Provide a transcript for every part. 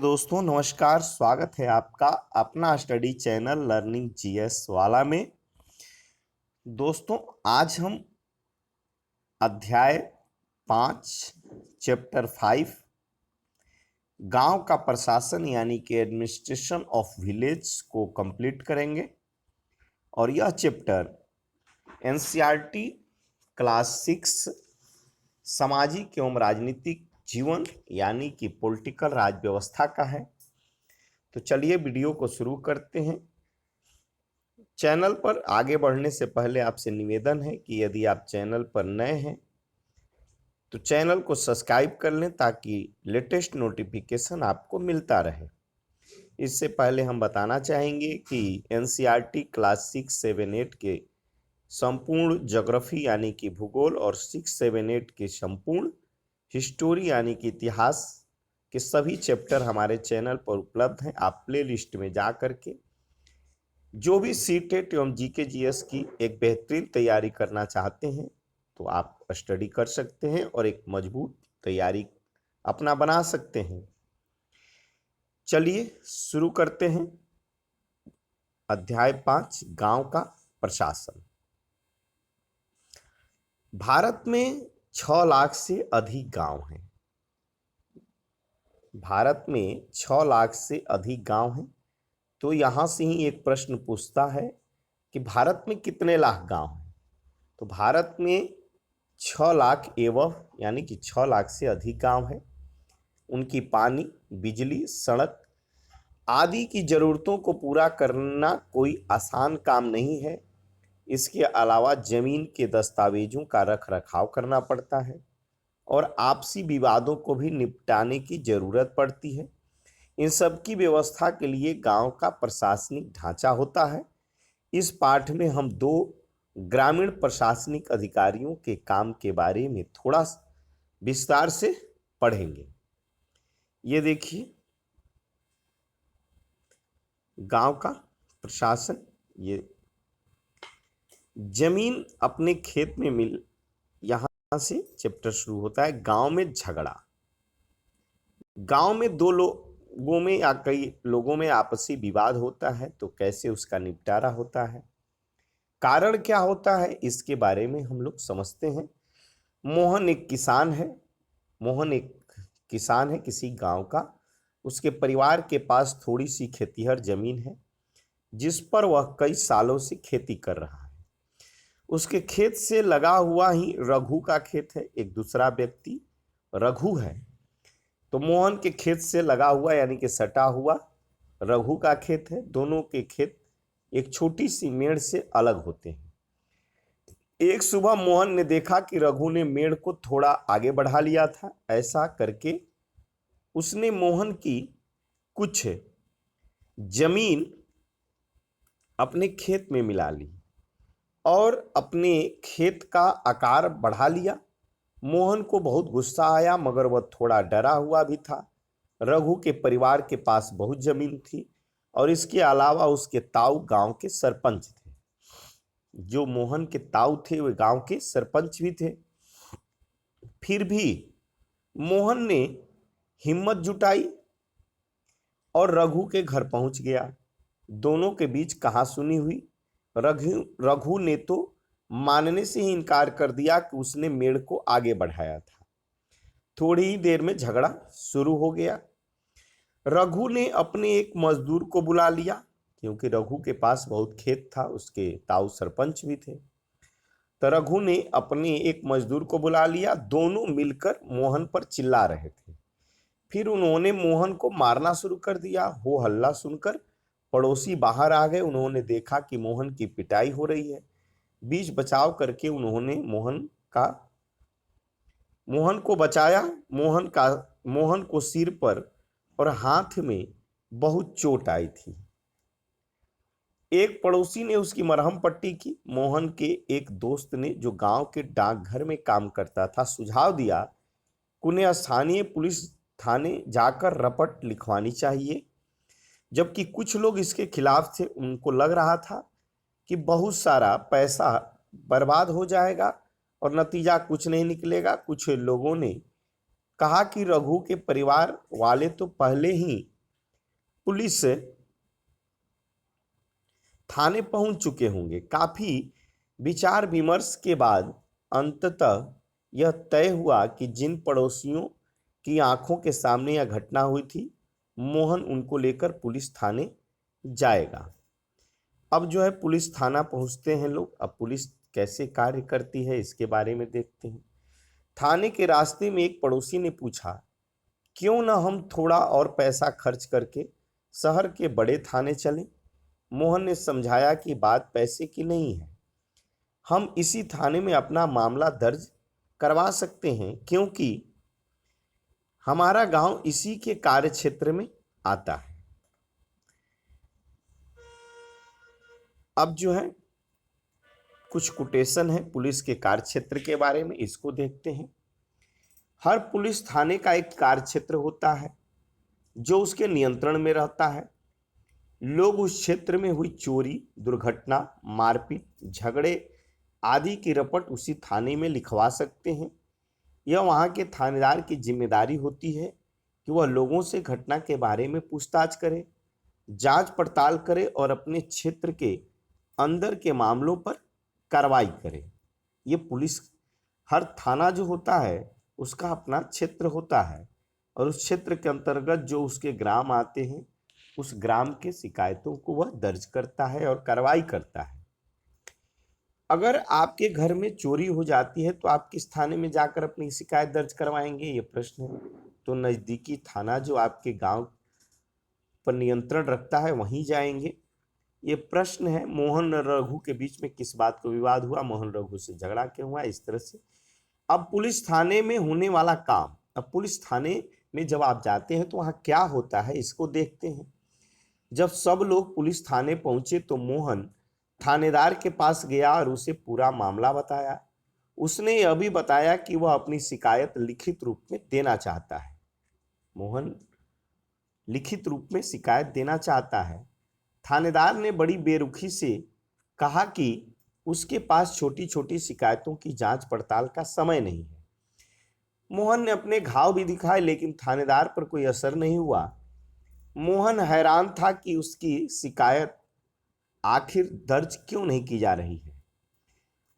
दोस्तों नमस्कार। स्वागत है आपका अपना स्टडी चैनल लर्निंग जीएस वाला में। दोस्तों आज हम अध्याय 5 चैप्टर 5 गांव का प्रशासन यानी कि एडमिनिस्ट्रेशन ऑफ विलेज को कंप्लीट करेंगे। और यह चैप्टर एनसीईआरटी क्लास 6 सामाजिक एवं राजनीतिक जीवन यानी कि पॉलिटिकल राज व्यवस्था का है। तो चलिए वीडियो को शुरू करते हैं। चैनल पर आगे बढ़ने से पहले आपसे निवेदन है कि यदि आप चैनल पर नए हैं तो चैनल को सब्सक्राइब कर लें ताकि लेटेस्ट नोटिफिकेशन आपको मिलता रहे। इससे पहले हम बताना चाहेंगे कि एनसीईआरटी क्लास 6, 7, 8 के संपूर्ण ज्योग्राफी यानी कि भूगोल और 6, 7, 8 के संपूर्ण हिस्टोरी यानी कि इतिहास के सभी चैप्टर हमारे चैनल पर उपलब्ध हैं। आप प्ले लिस्ट में जा करके जो भी सीटेट एवं जीके जीएस की एक बेहतरीन तैयारी करना चाहते हैं तो आप स्टडी कर सकते हैं और एक मजबूत तैयारी अपना बना सकते हैं। चलिए शुरू करते हैं। अध्याय 5 गांव का प्रशासन। भारत में 6 लाख से अधिक गांव हैं। भारत में 6 लाख से अधिक गांव हैं। तो यहां से ही एक प्रश्न पूछता है कि भारत में कितने लाख गांव हैं। तो भारत में 6 लाख एवं यानी कि 6 लाख से अधिक गांव हैं। उनकी पानी, बिजली, सड़क आदि की जरूरतों को पूरा करना कोई आसान काम नहीं है। इसके अलावा जमीन के दस्तावेजों का रख रखाव करना पड़ता है और आपसी विवादों को भी निपटाने की जरूरत पड़ती है। इन सब की व्यवस्था के लिए गांव का प्रशासनिक ढांचा होता है। इस पाठ में हम 2 ग्रामीण प्रशासनिक अधिकारियों के काम के बारे में थोड़ा विस्तार से पढ़ेंगे। ये देखिए गांव का प्रशासन। ये जमीन अपने खेत में मिल, यहां से चैप्टर शुरू होता है। गांव में झगड़ा। गांव में 2 लोगों में या कई लोगों में आपसी विवाद होता है तो कैसे उसका निपटारा होता है, कारण क्या होता है, इसके बारे में हम लोग समझते हैं। मोहन एक किसान है। मोहन एक किसान है किसी गांव का। उसके परिवार के पास थोड़ी सी खेतिहर जमीन है जिस पर वह कई सालों से खेती कर रहा है। उसके खेत से लगा हुआ ही रघु का खेत है। एक दूसरा व्यक्ति रघु है। तो मोहन के खेत से लगा हुआ यानी कि सटा हुआ रघु का खेत है। दोनों के खेत एक छोटी सी मेड़ से अलग होते हैं। एक सुबह मोहन ने देखा कि रघु ने मेड़ को थोड़ा आगे बढ़ा लिया था। ऐसा करके उसने मोहन की कुछ जमीन अपने खेत में मिला ली और अपने खेत का आकार बढ़ा लिया। मोहन को बहुत गुस्सा आया मगर वह थोड़ा डरा हुआ भी था। रघु के परिवार के पास बहुत जमीन थी और इसके अलावा उसके ताऊ गांव के सरपंच थे। जो मोहन के ताऊ थे वे गांव के सरपंच भी थे। फिर भी मोहन ने हिम्मत जुटाई और रघु के घर पहुंच गया। दोनों के बीच कहासुनी हुई। रघु ने तो मानने से ही इनकार कर दिया कि उसने मेड़ को आगे बढ़ाया था। थोड़ी ही देर में झगड़ा शुरू हो गया। रघु ने अपने एक मजदूर को बुला लिया क्योंकि रघु के पास बहुत खेत था। उसके ताऊ सरपंच भी थे। तो रघु ने अपने एक मजदूर को बुला लिया। दोनों मिलकर मोहन पर चिल्ला रहे थे। फिर उन्होंने मोहन को मारना शुरू कर दिया। हो हल्ला सुनकर पड़ोसी बाहर आ गए। उन्होंने देखा कि मोहन की पिटाई हो रही है। बीच बचाव करके उन्होंने मोहन को बचाया। मोहन को सिर पर और हाथ में बहुत चोट आई थी। एक पड़ोसी ने उसकी मरहम पट्टी की। मोहन के एक दोस्त ने जो गांव के डाकघर में काम करता था सुझाव दिया कि उन्हें स्थानीय पुलिस थाने जाकर रपट लिखवानी चाहिए। जबकि कुछ लोग इसके खिलाफ थे। उनको लग रहा था कि बहुत सारा पैसा बर्बाद हो जाएगा और नतीजा कुछ नहीं निकलेगा। कुछ लोगों ने कहा कि रघु के परिवार वाले तो पहले ही पुलिस थाने पहुंच चुके होंगे। काफी विचार विमर्श के बाद अंततः यह तय हुआ कि जिन पड़ोसियों की आंखों के सामने यह घटना हुई थी, मोहन उनको लेकर पुलिस थाने जाएगा। अब जो है पुलिस थाना पहुंचते हैं लोग। अब पुलिस कैसे कार्य करती है इसके बारे में देखते हैं। थाने के रास्ते में एक पड़ोसी ने पूछा, क्यों न हम थोड़ा और पैसा खर्च करके शहर के बड़े थाने चलें। मोहन ने समझाया कि बात पैसे की नहीं है, हम इसी थाने में अपना मामला दर्ज करवा सकते हैं, क्योंकि हमारा गांव इसी के कार्य क्षेत्र में आता है। अब जो है कुछ कोटेशन है पुलिस के कार्य क्षेत्र के बारे में, इसको देखते हैं। हर पुलिस थाने का एक कार्य क्षेत्र होता है जो उसके नियंत्रण में रहता है। लोग उस क्षेत्र में हुई चोरी, दुर्घटना, मारपीट, झगड़े आदि की रिपोर्ट उसी थाने में लिखवा सकते हैं। यह वहां के थानेदार की जिम्मेदारी होती है कि वह लोगों से घटना के बारे में पूछताछ करे, जांच पड़ताल करे और अपने क्षेत्र के अंदर के मामलों पर कार्रवाई करे। ये पुलिस, हर थाना जो होता है उसका अपना क्षेत्र होता है और उस क्षेत्र के अंतर्गत जो उसके ग्राम आते हैं उस ग्राम के शिकायतों को वह दर्ज करता है और कार्रवाई करता है। अगर आपके घर में चोरी हो जाती है तो आप किस थाने में जाकर अपनी शिकायत दर्ज करवाएंगे, ये प्रश्न है। तो नज़दीकी थाना जो आपके गांव पर नियंत्रण रखता है वहीं जाएंगे। ये प्रश्न है। मोहन और रघु के बीच में किस बात को विवाद हुआ, मोहन रघु से झगड़ा क्यों हुआ, इस तरह से। अब पुलिस थाने में होने वाला काम, अब पुलिस थाने में जब आप जाते हैं तो वहाँ क्या होता है इसको देखते हैं। जब सब लोग पुलिस थाने पहुंचे तो मोहन थानेदार के पास गया और उसे पूरा मामला बताया। उसने यह भी बताया कि वह अपनी शिकायत लिखित रूप में देना चाहता है। मोहन लिखित रूप में शिकायत देना चाहता है। थानेदार ने बड़ी बेरुखी से कहा कि उसके पास छोटी छोटी शिकायतों की जांच पड़ताल का समय नहीं है। मोहन ने अपने घाव भी दिखाए लेकिन थानेदार पर कोई असर नहीं हुआ। मोहन हैरान था कि उसकी शिकायत आखिर दर्ज क्यों नहीं की जा रही है।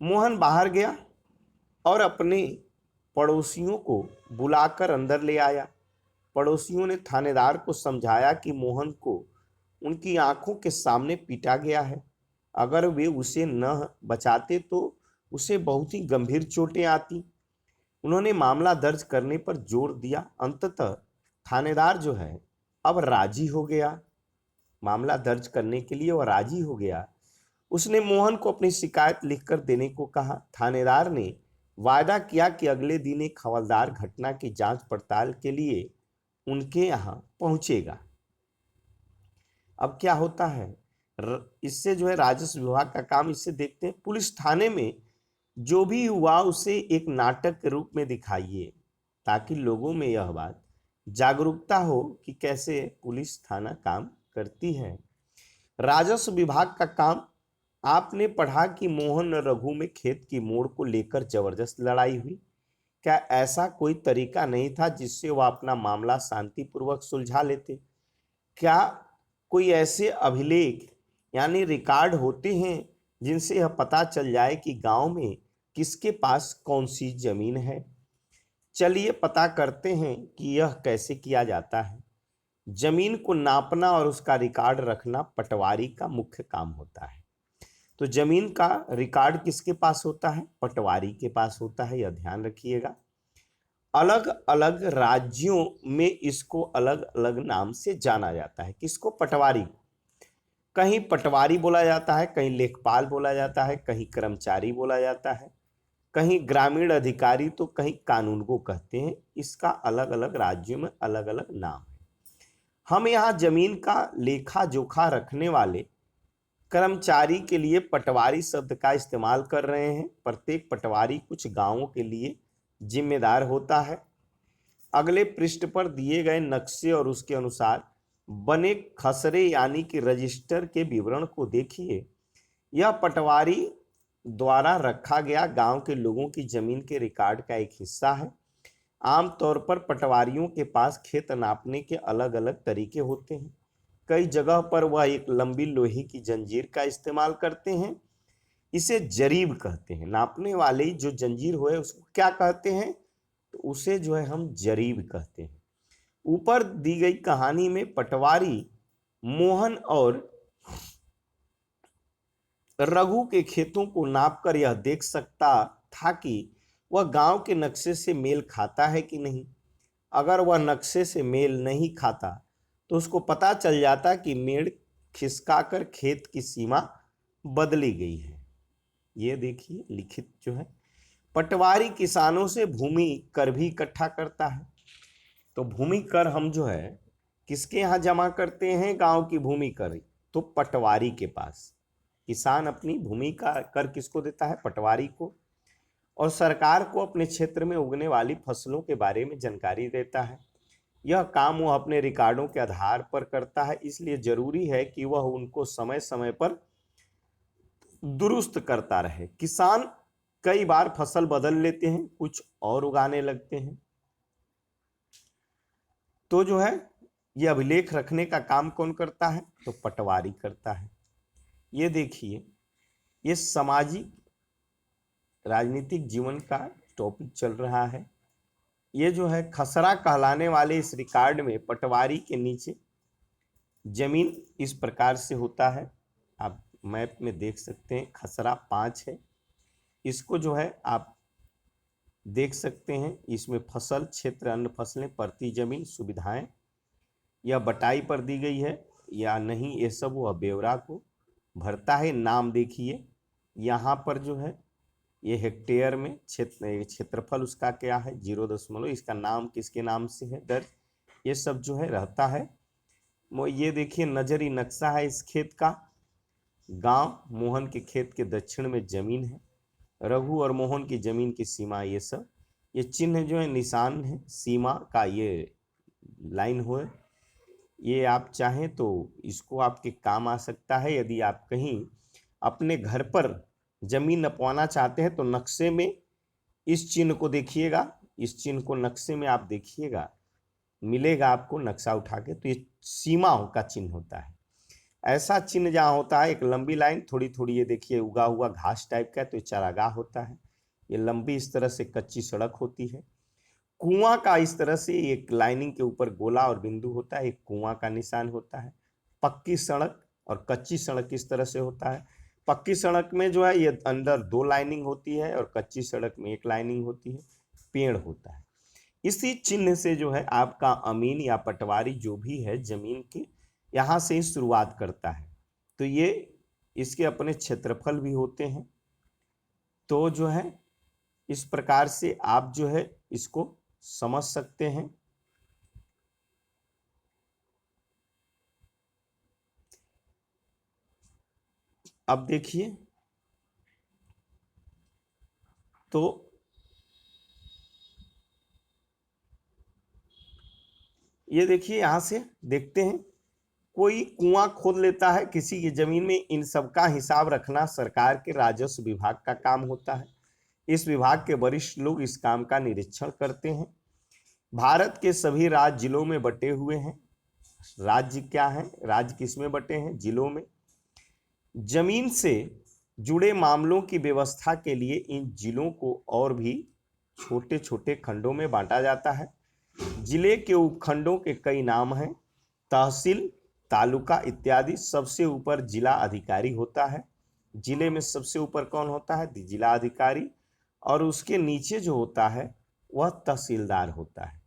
मोहन बाहर गया और अपने पड़ोसियों को बुलाकर अंदर ले आया। पड़ोसियों ने थानेदार को समझाया कि मोहन को उनकी आंखों के सामने पीटा गया है। अगर वे उसे न बचाते तो उसे बहुत ही गंभीर चोटें आती। उन्होंने मामला दर्ज करने पर जोर दिया। अंततः थानेदार जो है अब राजी हो गया, मामला दर्ज करने के लिए वह राजी हो गया। उसने मोहन को अपनी शिकायत लिखकर देने को कहा। थानेदार ने वायदा किया कि अगले दिन एक हवलदार घटना की जांच पड़ताल के लिए उनके यहाँ पहुंचेगा। अब क्या होता है, इससे जो है राजस्व विभाग का काम, इससे देखते हैं। पुलिस थाने में जो भी हुआ उसे एक नाटक के रूप में दिखाइए ताकि लोगों में यह बात जागरूकता हो कि कैसे पुलिस थाना काम करती है। राजस्व विभाग का काम, आपने पढ़ा कि मोहन और रघु में खेत की मोड़ को लेकर जबरदस्त लड़ाई हुई। क्या ऐसा कोई तरीका नहीं था जिससे वह अपना मामला शांतिपूर्वक सुलझा लेते? क्या कोई ऐसे अभिलेख यानी रिकॉर्ड होते हैं जिनसे यह पता चल जाए कि गांव में किसके पास कौन सी जमीन है? चलिए पता करते हैं कि यह कैसे किया जाता है। जमीन को नापना और उसका रिकॉर्ड रखना पटवारी का मुख्य काम होता है। तो जमीन का रिकॉर्ड किसके पास होता है? पटवारी के पास होता है, यह ध्यान रखिएगा। अलग अलग राज्यों में इसको अलग अलग नाम से जाना जाता है। किसको? पटवारी को। कहीं पटवारी बोला जाता है, कहीं लेखपाल बोला जाता है, कहीं कर्मचारी बोला जाता है, कहीं ग्रामीण अधिकारी, तो कहीं कानूनगो कहते हैं। इसका अलग अलग राज्यों में अलग अलग नाम है। हम यहाँ जमीन का लेखा जोखा रखने वाले कर्मचारी के लिए पटवारी शब्द का इस्तेमाल कर रहे हैं। प्रत्येक पटवारी कुछ गांवों के लिए जिम्मेदार होता है। अगले पृष्ठ पर दिए गए नक्शे और उसके अनुसार बने खसरे यानी कि रजिस्टर के विवरण को देखिए। यह पटवारी द्वारा रखा गया गांव के लोगों की जमीन के रिकॉर्ड का एक हिस्सा है। आमतौर पर पटवारियों के पास खेत नापने के अलग अलग तरीके होते हैं। कई जगह पर वह एक लंबी लोहे की जंजीर का इस्तेमाल करते हैं। इसे जरीब कहते हैं। नापने वाली जो जंजीर हो है उसको क्या कहते हैं? तो उसे जो है हम जरीब कहते हैं। ऊपर दी गई कहानी में पटवारी मोहन और रघु के खेतों को नापकर यह देख सकता था कि वह गांव के नक्शे से मेल खाता है कि नहीं। अगर वह नक्शे से मेल नहीं खाता तो उसको पता चल जाता कि मेड़ खिसकाकर खेत की सीमा बदली गई है। ये देखिए लिखित जो है। पटवारी किसानों से भूमि कर भी इकट्ठा करता है। तो भूमि कर हम जो है किसके यहाँ जमा करते हैं? गांव की भूमि कर तो पटवारी के पास। किसान अपनी भूमि का कर किसको देता है? पटवारी को। और सरकार को अपने क्षेत्र में उगने वाली फसलों के बारे में जानकारी देता है। यह काम वह अपने रिकॉर्डों के आधार पर करता है, इसलिए जरूरी है कि वह उनको समय समय पर दुरुस्त करता रहे। किसान कई बार फसल बदल लेते हैं, कुछ और उगाने लगते हैं। तो जो है ये अभिलेख रखने का काम कौन करता है? तो पटवारी करता है। ये देखिए ये सामाजिक राजनीतिक जीवन का टॉपिक चल रहा है। ये जो है खसरा कहलाने वाले इस रिकॉर्ड में पटवारी के नीचे जमीन इस प्रकार से होता है। आप मैप में देख सकते हैं खसरा 5 है। इसको जो है आप देख सकते हैं। इसमें फसल क्षेत्र, अन्य फसलें, प्रति जमीन, सुविधाएं यह बटाई पर दी गई है या नहीं, ये सब वह ब्यौरा को भरता है। नाम देखिए यहाँ पर जो है ये हेक्टेयर में क्षेत्रफल उसका क्या है? 0 इसका नाम किसके नाम से है दर्ज, ये सब जो है रहता है। ये देखिए नजरी नक्शा है इस खेत का। गांव मोहन के खेत के दक्षिण में जमीन है। रघु और मोहन की जमीन की सीमा, ये सब ये चिन्ह जो है निशान है सीमा का, ये लाइन हो। ये आप चाहें तो इसको आपके काम आ सकता है। यदि आप कहीं अपने घर पर जमीन नपवाना चाहते हैं तो नक्शे में इस चिन्ह को देखिएगा। इस चिन्ह को नक्शे में आप देखिएगा, मिलेगा आपको नक्शा उठा के। तो ये सीमा का चिन्ह होता है। ऐसा चिन्ह जहाँ होता है एक लंबी लाइन थोड़ी थोड़ी, ये देखिए उगा हुआ घास टाइप का है, तो ये चारागाह होता है। ये लंबी इस तरह से कच्ची सड़क होती है। कुआं का इस तरह से एक लाइनिंग के ऊपर गोला और बिंदु होता है, एक कुआं का निशान होता है। पक्की सड़क और कच्ची सड़क इस तरह से होता है। पक्की सड़क में जो है ये अंदर 2 लाइनिंग होती है और कच्ची सड़क में 1 लाइनिंग होती है। पेड़ होता है। इसी चिन्ह से जो है आपका अमीन या पटवारी जो भी है जमीन की, यहाँ से ही शुरुआत करता है। तो ये इसके अपने क्षेत्रफल भी होते हैं। तो जो है इस प्रकार से आप जो है इसको समझ सकते हैं। अब देखिए तो ये देखिए यहां से देखते हैं कोई कुआं खोद लेता है किसी की जमीन में। इन सब का हिसाब रखना सरकार के राजस्व विभाग का काम होता है। इस विभाग के वरिष्ठ लोग इस काम का निरीक्षण करते हैं। भारत के सभी राज्य जिलों में बटे हुए हैं। राज्य क्या है? राज्य किसमें बटे हैं? जिलों में। जमीन से जुड़े मामलों की व्यवस्था के लिए इन जिलों को और भी छोटे छोटे खंडों में बांटा जाता है। जिले के उपखंडों के कई नाम हैं, तहसील, तालुका इत्यादि। सबसे ऊपर जिला अधिकारी होता है। जिले में सबसे ऊपर कौन होता है? जिला अधिकारी। और उसके नीचे जो होता है वह तहसीलदार होता है।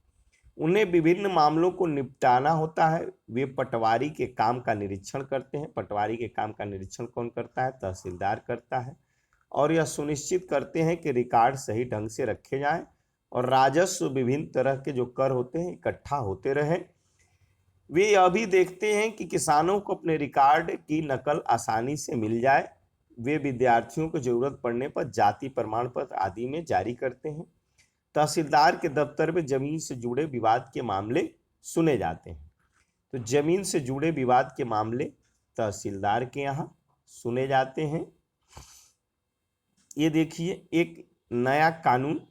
उन्हें विभिन्न मामलों को निपटाना होता है। वे पटवारी के काम का निरीक्षण करते हैं। पटवारी के काम का निरीक्षण कौन करता है? तहसीलदार करता है। और यह सुनिश्चित करते हैं कि रिकॉर्ड सही ढंग से रखे जाएं और राजस्व विभिन्न तरह के जो कर होते हैं इकट्ठा होते रहे। वे यह भी देखते हैं कि किसानों को अपने रिकॉर्ड की नकल आसानी से मिल जाए। वे विद्यार्थियों को जरूरत पड़ने पर जाति प्रमाण पत्र आदि में जारी करते हैं। तहसीलदार के दफ्तर में जमीन से जुड़े विवाद के मामले सुने जाते हैं। तो जमीन से जुड़े विवाद के मामले तहसीलदार के यहाँ सुने जाते हैं। ये देखिए एक नया कानून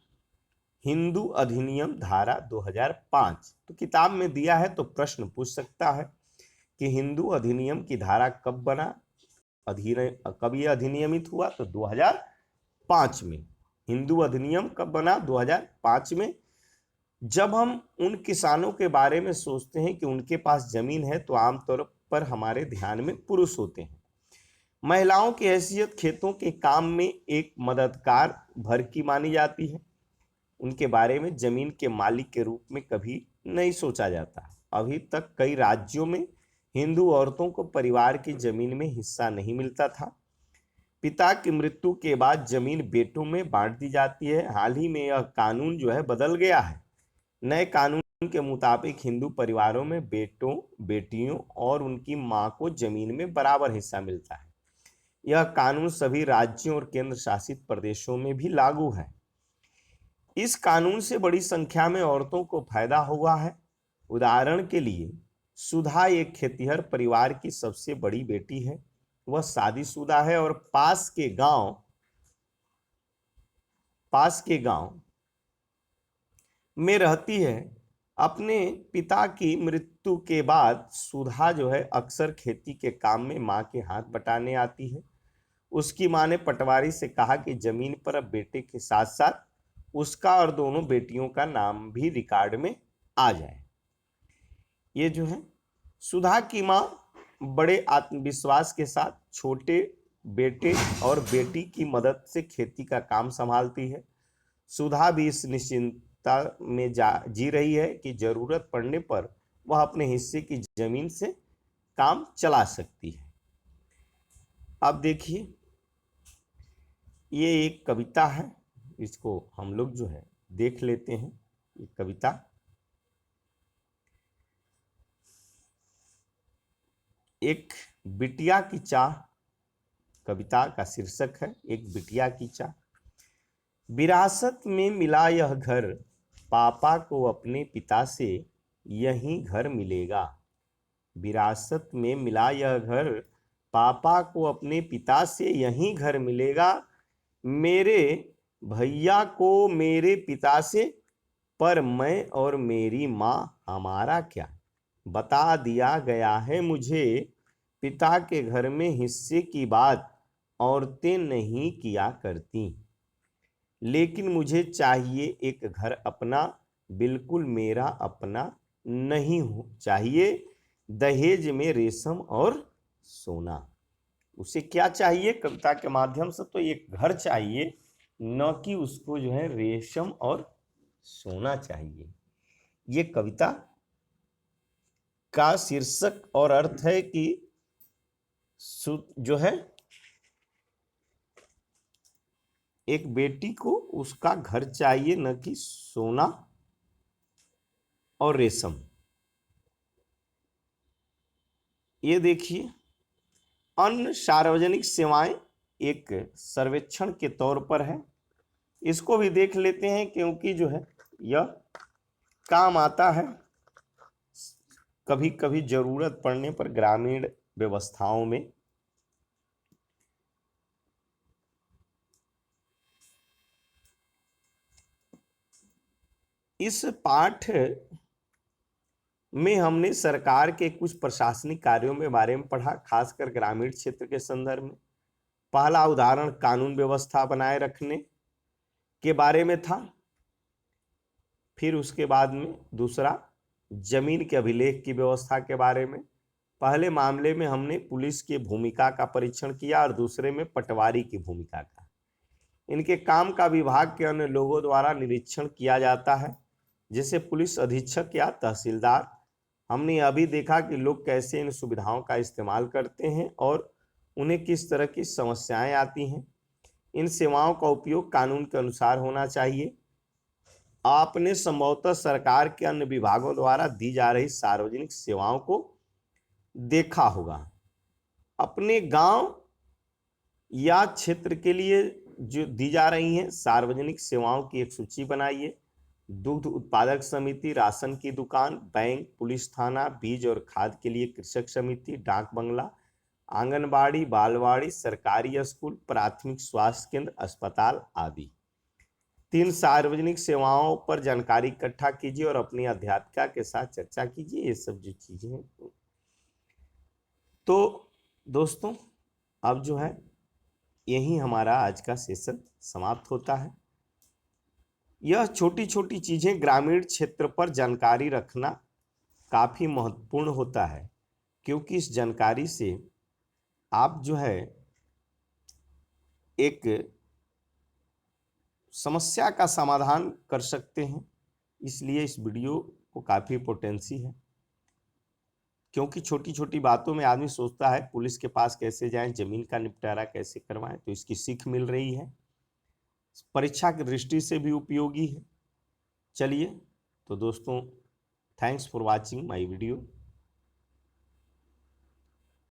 हिंदू अधिनियम धारा 2005। तो किताब में दिया है तो प्रश्न पूछ सकता है कि हिंदू अधिनियम की धारा कब बना, कब यह अधिनियमित हुआ, तो 2005 में। हिंदू अधिनियम कब बना, 2005 में। जब हम उन किसानों के बारे में सोचते हैं कि उनके पास जमीन है तो आमतौर पर हमारे ध्यान में पुरुष होते हैं। महिलाओं की हैसियत खेतों के काम में एक मददगार भर की मानी जाती है। उनके बारे में जमीन के मालिक के रूप में कभी नहीं सोचा जाता। अभी तक कई राज्यों में हिंदू औरतों को परिवार की जमीन में हिस्सा नहीं मिलता था। पिता की मृत्यु के बाद जमीन बेटों में बांट दी जाती है। हाल ही में यह कानून जो है बदल गया है। नए कानून के मुताबिक हिंदू परिवारों में बेटों, बेटियों और उनकी मां को जमीन में बराबर हिस्सा मिलता है। यह कानून सभी राज्यों और केंद्र शासित प्रदेशों में भी लागू है। इस कानून से बड़ी संख्या में औरतों को फायदा हुआ है। उदाहरण के लिए सुधा एक खेतिहर परिवार की सबसे बड़ी बेटी है। वह शादीशुदा है और पास के गांव में रहती है। अपने पिता की मृत्यु के बाद सुधा जो है अक्सर खेती के काम में मां के हाथ बटाने आती है। उसकी मां ने पटवारी से कहा कि जमीन पर अब बेटे के साथ साथ उसका और दोनों बेटियों का नाम भी रिकॉर्ड में आ जाए। ये जो है सुधा की मां बड़े आत्मविश्वास के साथ छोटे बेटे और बेटी की मदद से खेती का काम संभालती है। सुधा भी इस निश्चिंतता में जी रही है कि जरूरत पड़ने पर वह अपने हिस्से की जमीन से काम चला सकती है। अब देखिए, ये एक कविता है, इसको हम लोग जो है देख लेते हैं। ये कविता एक बिटिया की चाह, कविता का शीर्षक है एक बिटिया की चाह। विरासत में मिला यह घर, पापा को अपने पिता से यही घर मिलेगा। विरासत में मिला यह घर, पापा को अपने पिता से यही घर मिलेगा। मेरे भैया को मेरे पिता से, पर मैं और मेरी माँ हमारा क्या। बता दिया गया है मुझे पिता के घर में हिस्से की बात, औरतें नहीं किया करती। लेकिन मुझे चाहिए एक घर अपना, बिल्कुल मेरा अपना नहीं हो चाहिए। दहेज में रेशम और सोना। उसे क्या चाहिए कविता के माध्यम से, तो एक घर चाहिए, न कि उसको जो है रेशम और सोना चाहिए। ये कविता का शीर्षक और अर्थ है कि जो है एक बेटी को उसका घर चाहिए, न कि सोना और रेशम। ये देखिए, अन्य सार्वजनिक सेवाएं एक सर्वेक्षण के तौर पर है। इसको भी देख लेते हैं क्योंकि जो है यह काम आता है कभी कभी जरूरत पड़ने पर ग्रामीण व्यवस्थाओं में। इस पाठ में हमने सरकार के कुछ प्रशासनिक कार्यों के बारे में पढ़ा, खासकर ग्रामीण क्षेत्र के संदर्भ में। पहला उदाहरण कानून व्यवस्था बनाए रखने के बारे में था। फिर उसके बाद में दूसरा जमीन के अभिलेख की व्यवस्था के बारे में। पहले मामले में हमने पुलिस की भूमिका का परीक्षण किया और दूसरे में पटवारी की भूमिका का। इनके काम का विभाग के अन्य लोगों द्वारा निरीक्षण किया जाता है, जैसे पुलिस अधीक्षक या तहसीलदार। हमने यह भी देखा कि लोग कैसे इन सुविधाओं का इस्तेमाल करते हैं और उन्हें किस तरह की समस्याएं आती हैं। इन सेवाओं का उपयोग कानून के अनुसार होना चाहिए। आपने संभवतः सरकार के अन्य विभागों द्वारा दी जा रही सार्वजनिक सेवाओं को देखा होगा। अपने गांव या क्षेत्र के लिए जो दी जा रही हैं सार्वजनिक सेवाओं की एक सूची बनाइए। दुग्ध उत्पादक समिति, राशन की दुकान, बैंक, पुलिस थाना, बीज और खाद के लिए कृषक समिति, डाक बंगला, आंगनबाड़ी, बालवाड़ी, सरकारी स्कूल, प्राथमिक स्वास्थ्य केंद्र, अस्पताल आदि। 3 सार्वजनिक सेवाओं पर जानकारी इकट्ठा कीजिए और अपनी अध्यापिका के साथ चर्चा कीजिए। ये सब जो चीजें हैं तो दोस्तों अब जो है यही हमारा आज का सेशन समाप्त होता है। यह छोटी छोटी चीजें ग्रामीण क्षेत्र पर जानकारी रखना काफी महत्वपूर्ण होता है, क्योंकि इस जानकारी से आप जो है एक समस्या का समाधान कर सकते हैं। इसलिए इस वीडियो को काफी इम्पोर्टेंसी है, क्योंकि छोटी छोटी बातों में आदमी सोचता है पुलिस के पास कैसे जाएं, जमीन का निपटारा कैसे करवाएं, तो इसकी सीख मिल रही है, परीक्षा की दृष्टि से भी उपयोगी है। चलिए तो दोस्तों, thanks for watching my video.